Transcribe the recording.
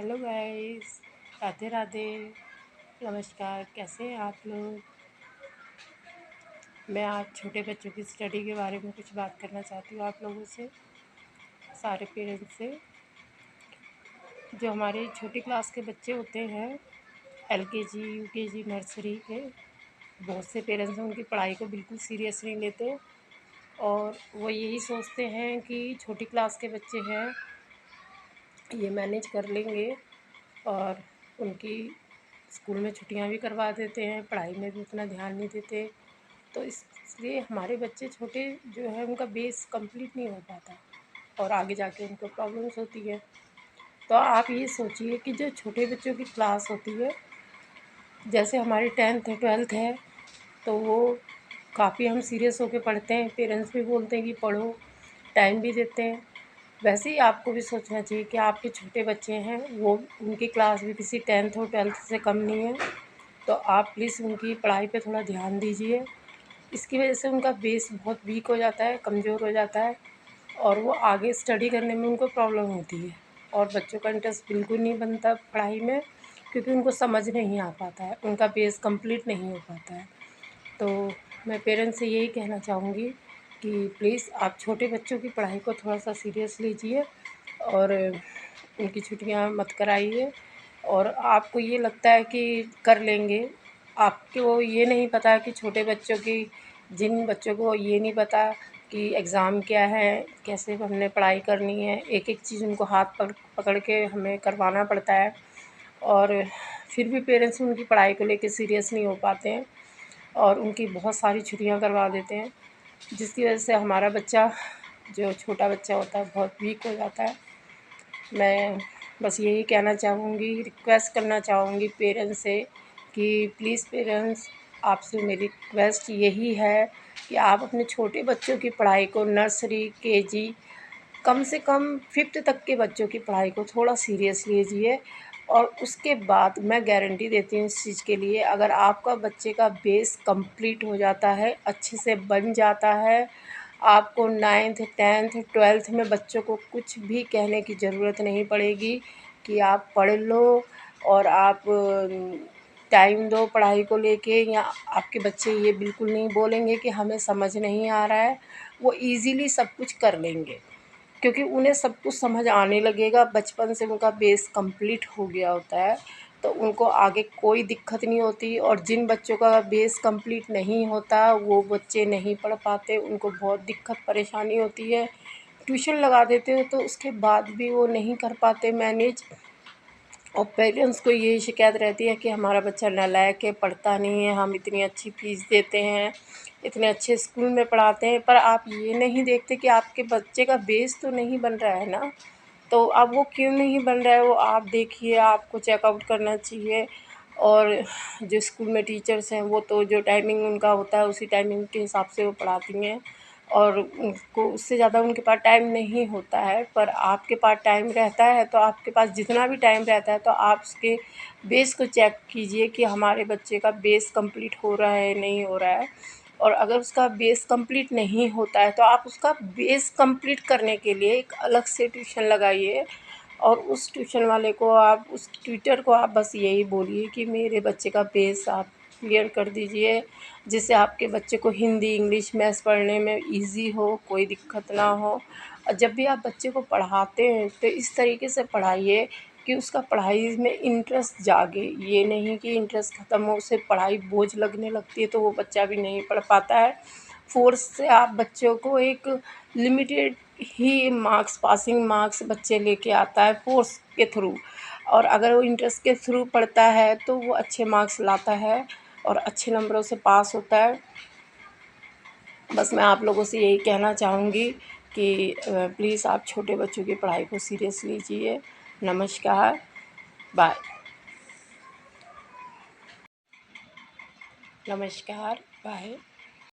Hello guys, Radhe Radhe, नमस्कार। कैसे हैं आप लोग? मैं आज छोटे बच्चों की स्टडी के बारे में कुछ बात करना चाहती हूँ आप लोगों से, सारे पेरेंट्स से। जो हमारे छोटी क्लास के बच्चे होते हैं, एलकेजी यूकेजी नर्सरी के, बहुत से पेरेंट्स उनकी पढ़ाई को बिल्कुल सीरियस नहीं लेते और वो यही सोचते हैं कि छोटी क्लास के बच्चे हैं, ये मैनेज कर लेंगे और उनकी स्कूल में छुट्टियां भी करवा देते हैं, पढ़ाई में भी उतना ध्यान नहीं देते। तो इसलिए हमारे बच्चे छोटे जो है उनका बेस कंप्लीट नहीं हो पाता और आगे जाके उनको प्रॉब्लम्स होती है। तो आप ये सोचिए कि जो छोटे बच्चों की क्लास होती है, जैसे हमारी 10th है 12th है, तो वो काफ़ी हम सीरियस होकर पढ़ते हैं, पेरेंट्स भी बोलते हैं कि पढ़ो, टाइम भी देते हैं। वैसे ही आपको भी सोचना चाहिए कि आपके छोटे बच्चे हैं, वो उनकी क्लास भी किसी 10th और 12th से कम नहीं है, तो आप प्लीज़ उनकी पढ़ाई पे थोड़ा ध्यान दीजिए। इसकी वजह से उनका बेस बहुत वीक हो जाता है, कमज़ोर हो जाता है और वो आगे स्टडी करने में उनको प्रॉब्लम होती है और बच्चों का इंटरेस्ट बिल्कुल नहीं बनता पढ़ाई में, क्योंकि उनको समझ नहीं आ पाता है, उनका बेस कंप्लीट नहीं हो पाता है। तो मैं पेरेंट्स से यही कहना चाहूँगी कि प्लीज़ आप छोटे बच्चों की पढ़ाई को थोड़ा सा सीरियस लीजिए और उनकी छुट्टियाँ मत कराइए। और आपको ये लगता है कि कर लेंगे, आपको ये नहीं पता कि छोटे बच्चों की, जिन बच्चों को ये नहीं पता कि एग्ज़ाम क्या है, कैसे हमने पढ़ाई करनी है, एक एक चीज़ उनको हाथ पकड़ के हमें करवाना पड़ता है और फिर भी पेरेंट्स उनकी पढ़ाई को लेके सीरियस नहीं हो पाते हैं और उनकी बहुत सारी छुट्टियां करवा देते हैं, जिसकी वजह से हमारा बच्चा, जो छोटा बच्चा होता है, बहुत वीक हो जाता है। मैं बस यही कहना चाहूँगी, रिक्वेस्ट करना चाहूँगी पेरेंट्स से कि प्लीज़ पेरेंट्स, आपसे मेरी रिक्वेस्ट यही है कि आप अपने छोटे बच्चों की पढ़ाई को, नर्सरी केजी, कम से कम 5th तक के बच्चों की पढ़ाई को थोड़ा सीरियस लीजिए। और उसके बाद मैं गारंटी देती हूँ इस चीज़ के लिए, अगर आपका बच्चे का बेस कंप्लीट हो जाता है, अच्छे से बन जाता है, आपको 9th 10th 12th में बच्चों को कुछ भी कहने की ज़रूरत नहीं पड़ेगी कि आप पढ़ लो और आप टाइम दो पढ़ाई को लेके, या आपके बच्चे ये बिल्कुल नहीं बोलेंगे कि हमें समझ नहीं आ रहा है। वो ईज़िली सब कुछ कर लेंगे, क्योंकि उन्हें सब कुछ समझ आने लगेगा, बचपन से उनका बेस कंप्लीट हो गया होता है, तो उनको आगे कोई दिक्कत नहीं होती। और जिन बच्चों का बेस कंप्लीट नहीं होता, वो बच्चे नहीं पढ़ पाते, उनको बहुत दिक्कत परेशानी होती है। ट्यूशन लगा देते हो तो उसके बाद भी वो नहीं कर पाते मैनेज, और पेरेंट्स को यही शिकायत रहती है कि हमारा बच्चा नालायक है, पढ़ता नहीं है, हम इतनी अच्छी फ़ीस देते हैं, इतने अच्छे स्कूल में पढ़ाते हैं, पर आप ये नहीं देखते कि आपके बच्चे का बेस तो नहीं बन रहा है ना। तो अब वो क्यों नहीं बन रहा है, वो आप देखिए, आपको चेकआउट करना चाहिए। और जो स्कूल में टीचर्स हैं, वो तो जो टाइमिंग उनका होता है उसी टाइमिंग के हिसाब से वो पढ़ाती हैं और उनको उससे ज़्यादा उनके पास टाइम नहीं होता है। पर आपके पास टाइम रहता है, तो आपके पास जितना भी टाइम रहता है, तो आप उसके बेस को चेक कीजिए कि हमारे बच्चे का बेस कंप्लीट हो रहा है, नहीं हो रहा है। और अगर उसका बेस कंप्लीट नहीं होता है, तो आप उसका बेस कंप्लीट करने के लिए एक अलग से ट्यूशन लगाइए और उस ट्यूशन वाले को, आप उस ट्यूटर को आप बस यही बोलिए कि मेरे बच्चे का बेस आप क्लियर कर दीजिए, जिससे आपके बच्चे को हिंदी इंग्लिश मैथ्स पढ़ने में इजी हो, कोई दिक्कत ना हो। और जब भी आप बच्चे को पढ़ाते हैं तो इस तरीके से पढ़ाइए कि उसका पढ़ाई में इंटरेस्ट जागे, ये नहीं कि इंटरेस्ट ख़त्म हो, उसे पढ़ाई बोझ लगने लगती है तो वो बच्चा भी नहीं पढ़ पाता है। फ़ोर्स से आप बच्चों को एक लिमिटेड ही मार्क्स, पासिंग मार्क्स बच्चे लेके आता है फ़ोर्स के थ्रू, और अगर वो इंटरेस्ट के थ्रू पढ़ता है तो वो अच्छे मार्क्स लाता है और अच्छे नंबरों से पास होता है। बस मैं आप लोगों से यही कहना चाहूँगी कि प्लीज़ आप छोटे बच्चों की पढ़ाई को सीरियस लीजिए। नमस्कार, बाय। नमस्कार, बाय।